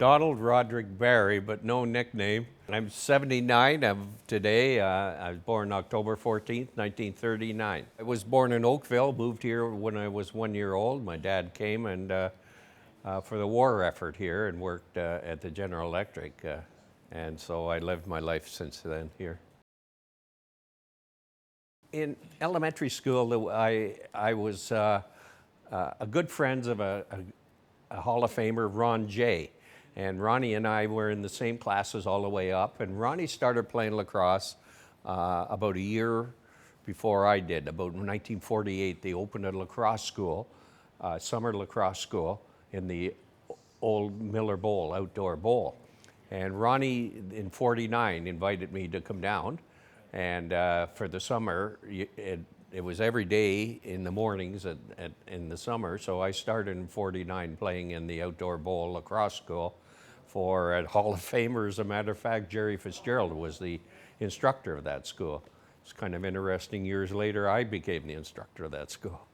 Donald Roderick Barrie, but no nickname. I'm 79 today. I was born October 14th, 1939. I was born in Oakville, moved here when I was 1 year old. My dad came and for the war effort here and worked at the General Electric. And so I lived my life since then here. In elementary school, I was a good friend of a Hall of Famer, Ron J. And Ronnie and I were in the same classes all the way up. And Ronnie started playing lacrosse about a year before I did. About 1948, they opened a lacrosse school, summer lacrosse school, in the old Miller Bowl, outdoor bowl. And Ronnie, in 49, invited me to come down. And for the summer, it was every day in the mornings in the summer. So I started in 49 playing in the outdoor bowl lacrosse school for a Hall of Famer. As a matter of fact, Jerry Fitzgerald was the instructor of that school. It's kind of interesting. Years later, I became the instructor of that school.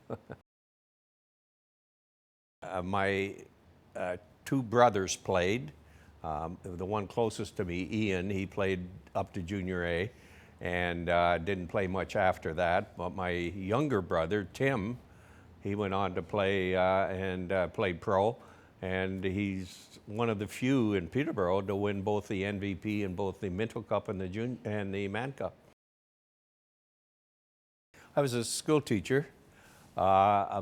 My two brothers played. The one closest to me, Ian, he played up to junior A and didn't play much after that. But my younger brother, Tim, he went on to play and played pro. And he's one of the few in Peterborough to win both the MVP and both the Minto Cup and the Man Cup. I was a school teacher. I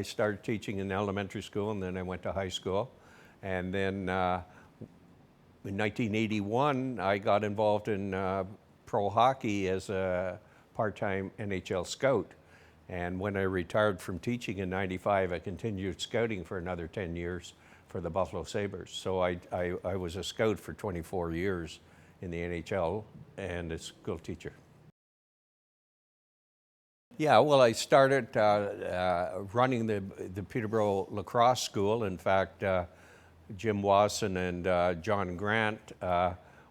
started teaching in elementary school, and then I went to high school. And then in 1981, I got involved in pro hockey as a part-time NHL scout. And when I retired from teaching in 95, I continued scouting for another 10 years for the Buffalo Sabres. So I was a scout for 24 years in the NHL and a school teacher. Yeah, well, I started running the Peterborough Lacrosse School. In fact, Jim Wasson and John Grant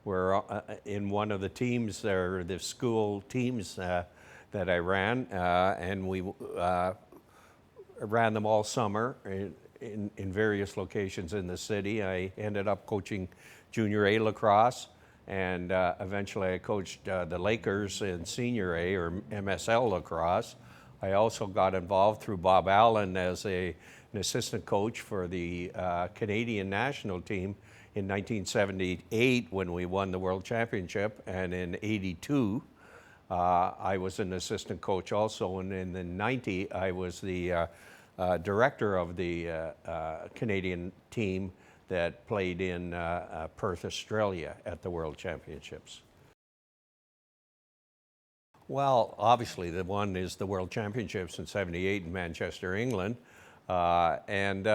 were in one of the teams there, the school teams that I ran, and we ran them all summer in various locations in the city. I ended up coaching junior A lacrosse, and eventually I coached the Lakers in senior A, or MSL lacrosse. I also got involved through Bob Allen as an assistant coach for the Canadian national team in 1978 when we won the World Championship, and in '82 I was an assistant coach also, and in the '90 I was the director of the Canadian team that played in Perth, Australia at the World Championships. Well, obviously the one is the World Championships in '78 in Manchester, England, and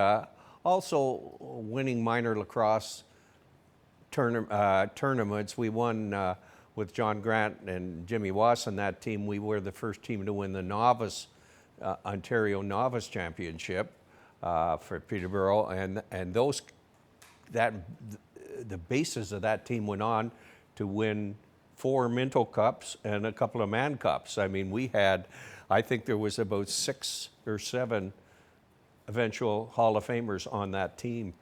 also winning minor lacrosse tournaments. We won with John Grant and Jimmy Wasson, that team. We were the first team to win the novice, Ontario Novice Championship for Peterborough, and the basis of that team went on to win 4 Minto Cups and a couple of Man Cups. I mean, I think there was about 6 or 7 eventual Hall of Famers on that team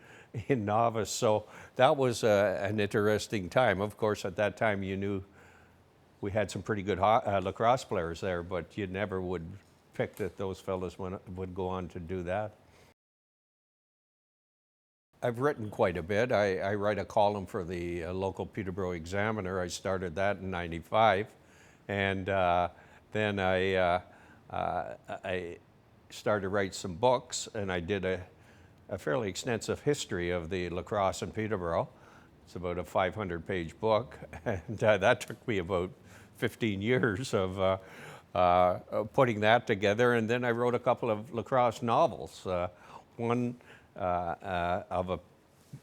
in novice. So that was an interesting time. Of course, at that time, you knew we had some pretty good lacrosse players there, but you never would pick that those fellas would go on to do that. I've written quite a bit. I write a column for the local Peterborough Examiner. I started that in '95, and then I started to write some books, and I did a fairly extensive history of the lacrosse in Peterborough. It's about a 500-page book, and that took me about 15 years of putting that together. And then I wrote a couple of lacrosse novels. One of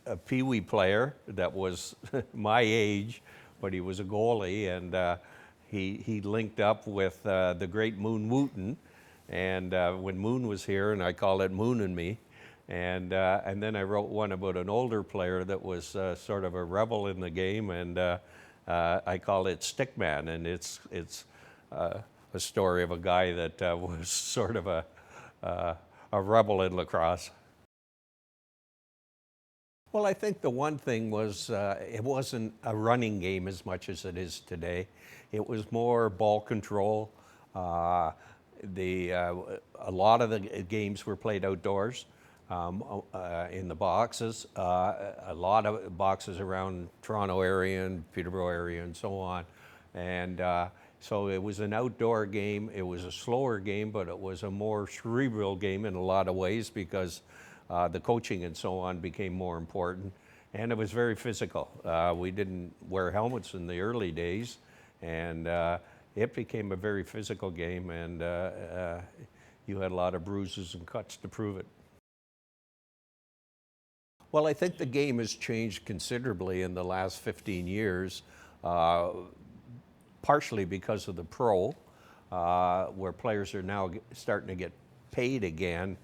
a peewee player that was my age, but he was a goalie, and he linked up with the great Moon Wooten, and when Moon was here, and I call it Moon and Me, and then I wrote one about an older player that was sort of a rebel in the game, and I call it Stickman, and it's a story of a guy that was sort of a rebel in lacrosse. Well, I think the one thing was it wasn't a running game as much as it is today. It was more ball control. Uh, a lot of the games were played outdoors in the boxes. A lot of boxes around Toronto area and Peterborough area and so on. And so it was an outdoor game. It was a slower game, but it was a more cerebral game in a lot of ways because the coaching and so on became more important. And it was very physical. We didn't wear helmets in the early days, and it became a very physical game, and you had a lot of bruises and cuts to prove it. Well, I think the game has changed considerably in the last 15 years, partially because of the pro, where players are now starting to get paid again.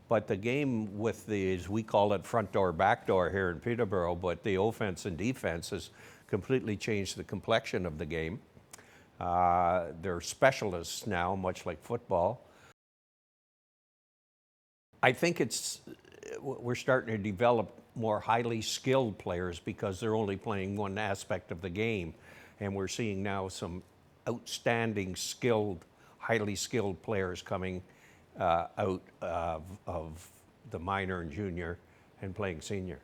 But the game with the, as we call it, front door, back door here in Peterborough, but the offense and defense has completely changed the complexion of the game. They're specialists now, much like football. I think we're starting to develop more highly skilled players because they're only playing one aspect of the game. And we're seeing now some outstanding skilled, highly skilled players coming out of the minor and junior and playing senior.